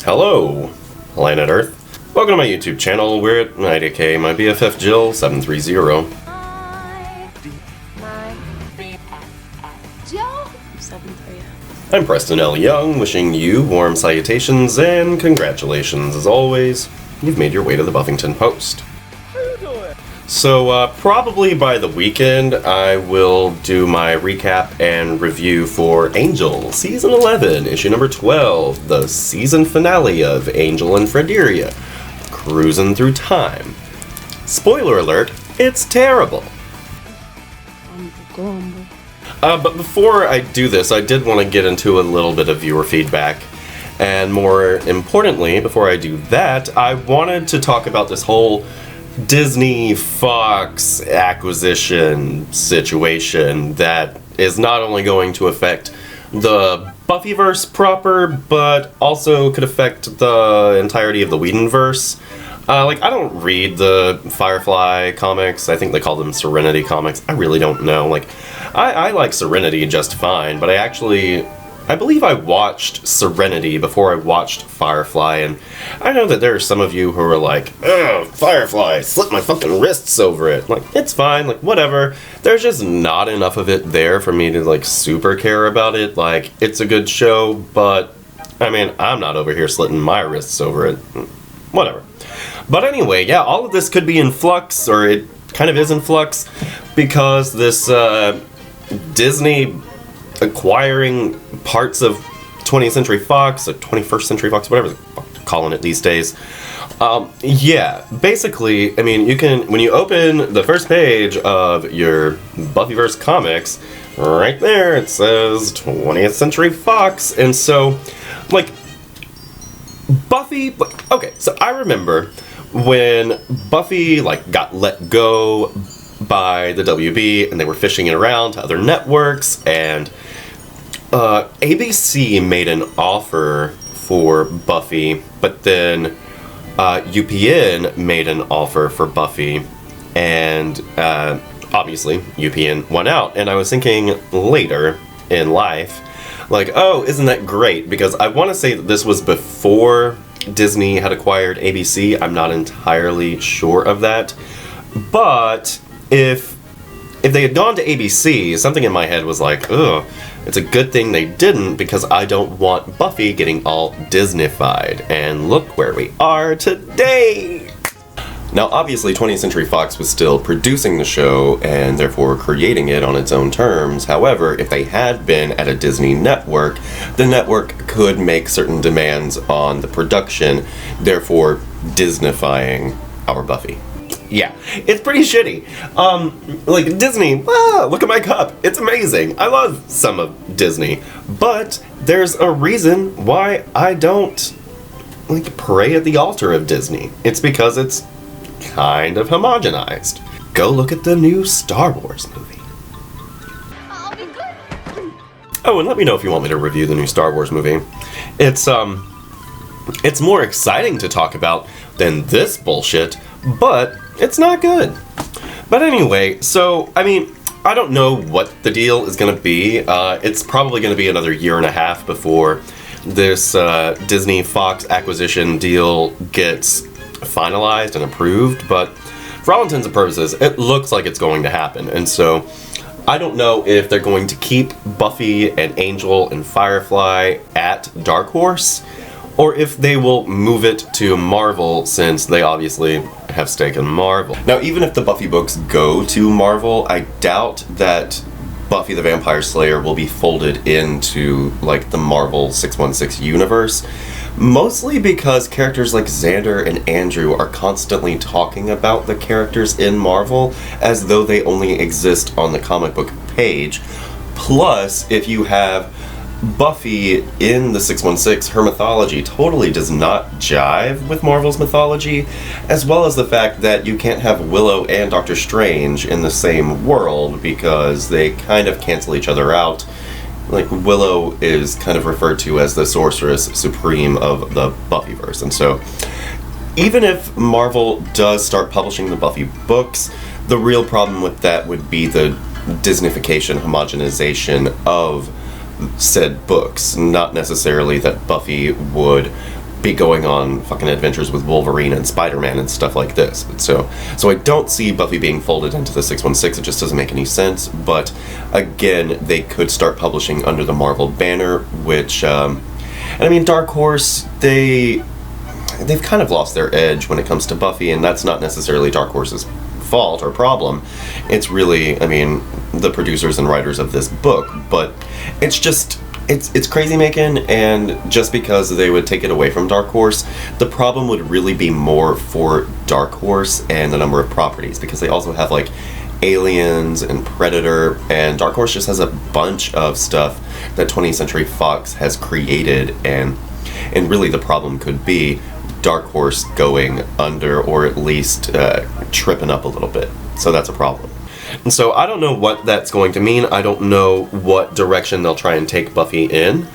Hello, Planet Earth. Welcome to my YouTube channel. We're at IDK, my BFF Jill 730. Jill 730. I'm Preston L. Young, wishing you warm salutations and congratulations. As always, you've made your way to the Buffyngton Post. So, probably by the weekend, I will do my recap and review for Angel, Season 11, Issue number 12, the season finale of Angel and Frederia, Cruising Through Time. Spoiler alert, it's terrible. But before I do this, I did want to get into a little bit of viewer feedback. And more importantly, before I do that, I wanted to talk about this whole Disney Fox acquisition situation that is not only going to affect the Buffyverse proper, but also could affect the entirety of the Whedonverse. I don't read the Firefly comics. I think they call them Serenity comics. I really don't know. I like Serenity just fine, but I believe I watched Serenity before I watched Firefly, and I know that there are some of you who are like, ugh, Firefly, slit my fucking wrists over it. It's fine, whatever. There's just not enough of it there for me to, super care about it. It's a good show, but, I'm not over here slitting my wrists over it. Whatever. But anyway, yeah, all of this could be in flux, or it kind of is in flux, because this, Disney acquiring parts of 20th Century Fox, or 21st Century Fox, whatever they're calling it these days. Yeah, basically, you can, when you open the first page of your Buffyverse comics, right there it says 20th Century Fox, and so, Buffy, okay, so I remember when Buffy, got let go by the WB, and they were fishing it around to other networks, and ABC made an offer for Buffy, but then UPN made an offer for Buffy, and obviously UPN won out. And I was thinking later in life, oh, isn't that great? Because I want to say that this was before Disney had acquired ABC. I'm not entirely sure of that, but if they had gone to ABC, something in my head was ugh, it's a good thing they didn't, because I don't want Buffy getting all Disneyfied. And look where we are today! Now, obviously, 20th Century Fox was still producing the show, and therefore creating it on its own terms. However, if they had been at a Disney network, the network could make certain demands on the production, therefore Disneyfying our Buffy. Yeah, it's pretty shitty. Disney, look at my cup. It's amazing. I love some of Disney. But there's a reason why I don't, pray at the altar of Disney. It's because it's kind of homogenized. Go look at the new Star Wars movie. I'll be good. Oh, and let me know if you want me to review the new Star Wars movie. It's more exciting to talk about than this bullshit, but it's not good. But anyway, so, I don't know what the deal is going to be. It's probably going to be another year and a half before this Disney Fox acquisition deal gets finalized and approved, but for all intents and purposes, it looks like it's going to happen. And so, I don't know if they're going to keep Buffy and Angel and Firefly at Dark Horse, or if they will move it to Marvel, since they obviously have stake in Marvel. Now, even if the Buffy books go to Marvel, I doubt that Buffy the Vampire Slayer will be folded into, the Marvel 616 universe, mostly because characters like Xander and Andrew are constantly talking about the characters in Marvel as though they only exist on the comic book page. Plus, if you have Buffy in the 616, her mythology totally does not jive with Marvel's mythology, as well as the fact that you can't have Willow and Doctor Strange in the same world because they kind of cancel each other out. Willow is kind of referred to as the Sorceress Supreme of the Buffyverse, and so even if Marvel does start publishing the Buffy books, the real problem with that would be the Disneyfication, homogenization of said books, not necessarily that Buffy would be going on fucking adventures with Wolverine and Spider-Man and stuff like this. So I don't see Buffy being folded into the 616. It just doesn't make any sense. But again, they could start publishing under the Marvel banner, which, and I mean, Dark Horse, they've kind of lost their edge when it comes to Buffy, and that's not necessarily Dark Horse's fault or problem. It's really, I mean, the producers and writers of this book, but it's just, it's crazy making, and just because they would take it away from Dark Horse, the problem would really be more for Dark Horse and the number of properties, because they also have like Aliens and Predator, and Dark Horse just has a bunch of stuff that 20th Century Fox has created, and really the problem could be Dark Horse going under, or at least tripping up a little bit. So that's a problem. And so I don't know what that's going to mean. I don't know what direction they'll try and take Buffy in.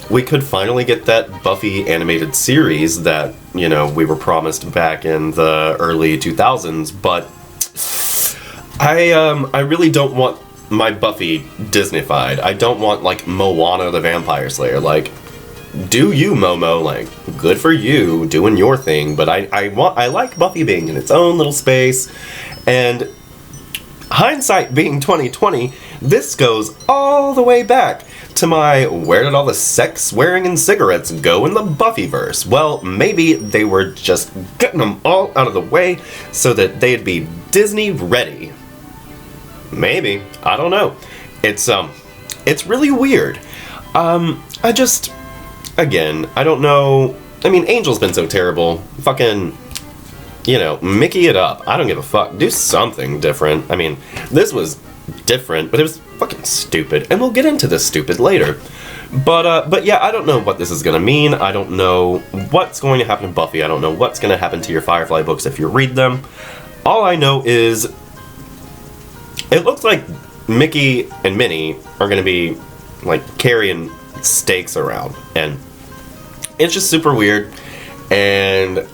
We could finally get that Buffy animated series that, you know, we were promised back in the early 2000s, but I really don't want my Buffy Disney-fied. I don't want, like, Moana the Vampire Slayer. Like, do you, Momo, like, good for you, doing your thing, but I like Buffy being in its own little space, and hindsight being 2020, this goes all the way back to my where did all the sex, swearing, and cigarettes go in the Buffyverse? Well, maybe they were just getting them all out of the way so that they'd be Disney ready. Maybe. I don't know. It's really weird. Again, I don't know. I mean, Angel's been so terrible. Fucking, you know, Mickey it up. I don't give a fuck. Do something different. I mean, this was different, but it was fucking stupid. And we'll get into this stupid later. But yeah, I don't know what this is gonna mean. I don't know what's going to happen to Buffy. I don't know what's gonna happen to your Firefly books if you read them. All I know is it looks like Mickey and Minnie are gonna be, like, carrying stakes around. And it's just super weird, and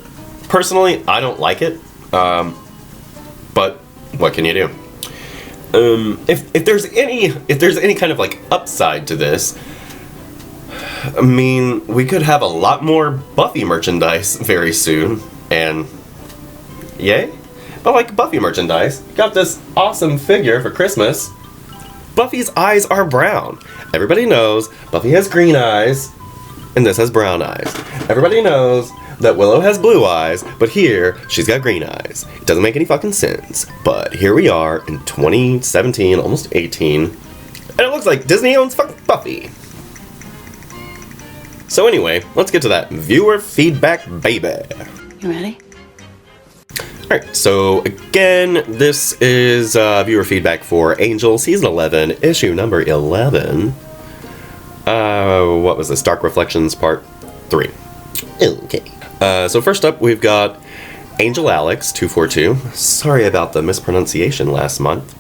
personally, I don't like it, but what can you do? If there's any kind of, like, upside to this, I mean, we could have a lot more Buffy merchandise very soon, and yay. But, like, Buffy merchandise, got this awesome figure for Christmas. Buffy's eyes are brown. Everybody knows Buffy has green eyes, and this has brown eyes. Everybody knows that Willow has blue eyes, but here, she's got green eyes. It doesn't make any fucking sense. But here we are in 2017, almost 18, and it looks like Disney owns fucking Buffy. So anyway, let's get to that viewer feedback, baby. You ready? Alright, so again, this is viewer feedback for Angel, Season 11, issue number 11. What was this? Dark Reflections, Part 3. Okay. So first up, we've got Angel Alex, 242. Sorry about the mispronunciation last month.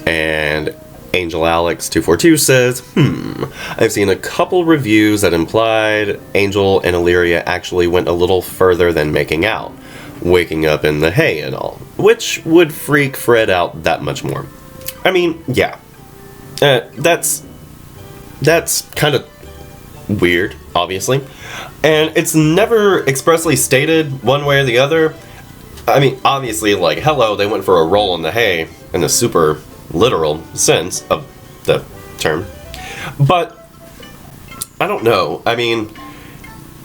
And Angel Alex, 242 says, I've seen a couple reviews that implied Angel and Illyria actually went a little further than making out, waking up in the hay and all, which would freak Fred out that much more. I mean, yeah. That's kind of weird, obviously. And it's never expressly stated one way or the other. I mean, obviously, like, hello, they went for a roll in the hay in the super literal sense of the term. But, I don't know. I mean,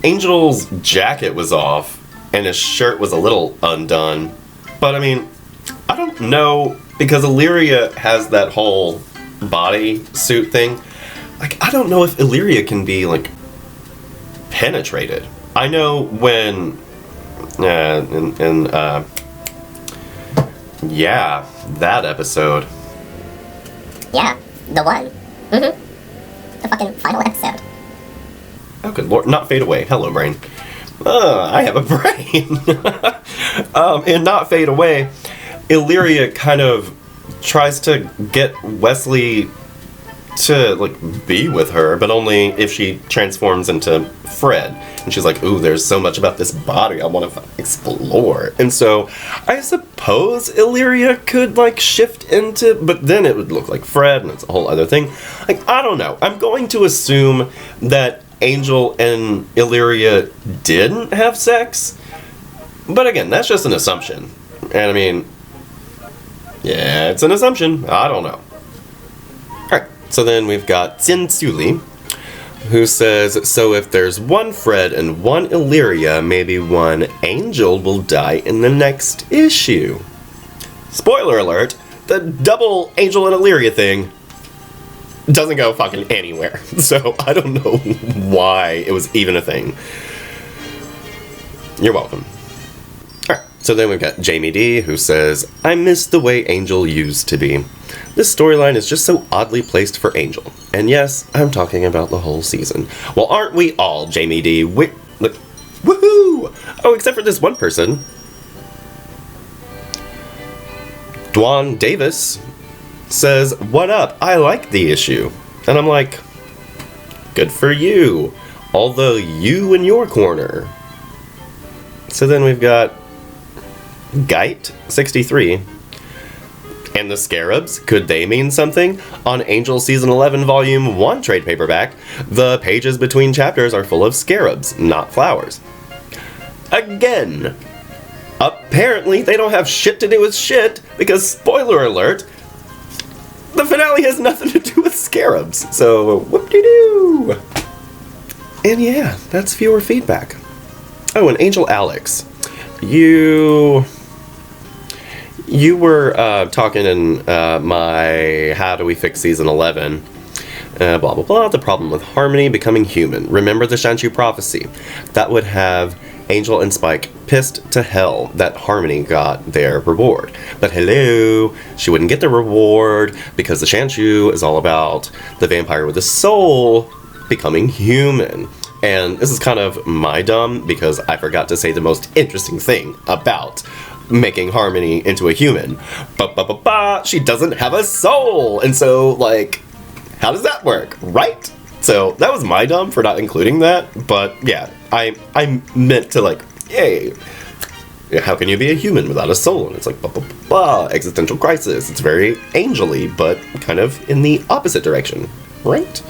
Angel's jacket was off, and his shirt was a little undone. But, I mean, I don't know, because Illyria has that whole body suit thing. Like, I don't know if Illyria can be, like, penetrated. I know when, yeah, that episode. Yeah, the one. The fucking final episode. Oh, good lord, not Fade Away. Hello, brain. I have a brain. In Not Fade Away, Illyria kind of tries to get Wesley to, like, be with her, but only if she transforms into Fred. And she's like, ooh, there's so much about this body I want to explore. And so, I suppose Illyria could, like, shift into, but then it would look like Fred, and it's a whole other thing. Like, I don't know. I'm going to assume that Angel and Illyria didn't have sex. But again, that's just an assumption. And I mean, yeah, it's an assumption. I don't know. Alright, so then we've got Tsinsuli, who says, so if there's one Fred and one Illyria, maybe one Angel will die in the next issue. Spoiler alert, the double Angel and Illyria thing doesn't go fucking anywhere. So I don't know why it was even a thing. You're welcome. Alright, so then we've got Jamie D, who says, I miss the way Angel used to be. This storyline is just so oddly placed for Angel. And yes, I'm talking about the whole season. Well, aren't we all, Jamie D? Woohoo! Oh, except for this one person. Dwan Davis says, what up? I like the issue. And I'm like, good for you. Although you in your corner. So then we've got Geit 63. And the Scarabs, could they mean something? On Angel Season 11 Volume 1 trade paperback, the pages between chapters are full of scarabs, not flowers. Again, apparently they don't have shit to do with shit, because spoiler alert, the finale has nothing to do with scarabs. So, whoop-de-doo! And yeah, that's viewer feedback. Oh, and Angel Alex, you were talking in my How Do We Fix Season 11, blah blah blah, the problem with Harmony becoming human. Remember the Shanshu prophecy. That would have Angel and Spike pissed to hell that Harmony got their reward. But hello, she wouldn't get the reward because the Shanshu is all about the vampire with a soul becoming human. And this is kind of my dumb because I forgot to say the most interesting thing about making Harmony into a human. She doesn't have a soul! And so, like, how does that work, right? So that was my dumb for not including that, but yeah, I meant to, like, yay, how can you be a human without a soul? And it's like, existential crisis. It's very angel-y, but kind of in the opposite direction, right?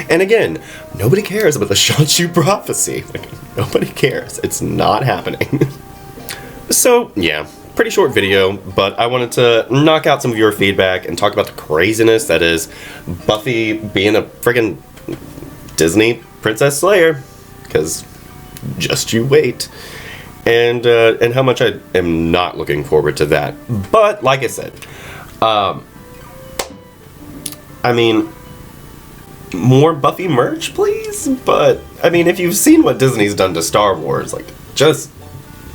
And again, nobody cares about the Shanshu prophecy. Like, nobody cares. It's not happening. So, yeah, pretty short video, but I wanted to knock out some of your feedback and talk about the craziness that is Buffy being a friggin' Disney Princess Slayer, because just you wait, and how much I am not looking forward to that. But, like I said, I mean, more Buffy merch, please? But, I mean, if you've seen what Disney's done to Star Wars, like, just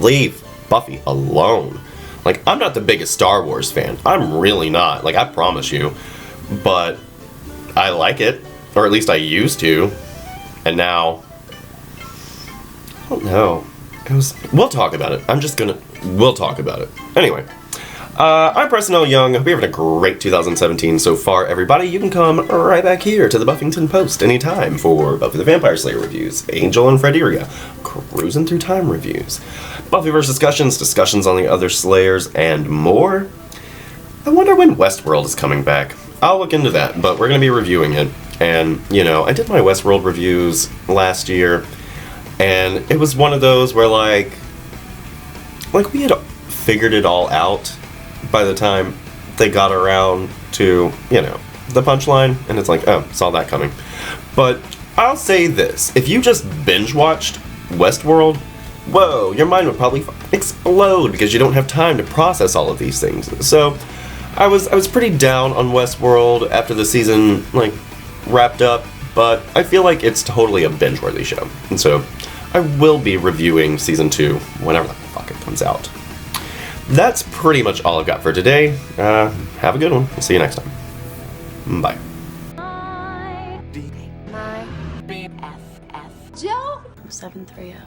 leave Buffy alone. Like, I'm not the biggest Star Wars fan. I'm really not. Like, I promise you. But I like it. Or at least I used to. And now, I don't know. We'll talk about it. We'll talk about it. Anyway. I'm Preston L. Young. Hope you're having a great 2017 so far, everybody. You can come right back here to the Buffyngton Post anytime for Buffy the Vampire Slayer reviews, Angel and Frederia, cruising through time reviews, Buffyverse discussions on the other Slayers, and more. I wonder when Westworld is coming back. I'll look into that, but we're going to be reviewing it. And, you know, I did my Westworld reviews last year, and it was one of those where, like we had figured it all out by the time they got around to, you know, the punchline, and it's like, oh, saw that coming. But I'll say this, if you just binge-watched Westworld, whoa, your mind would probably explode because you don't have time to process all of these things. So I was pretty down on Westworld after the season, like, wrapped up, but I feel like it's totally a binge-worthy show. And so I will be reviewing Season 2 whenever the fuck it comes out. That's pretty much all I've got for today. Have a good one. We'll see you next time. Bye. My BFF. Joe? 730.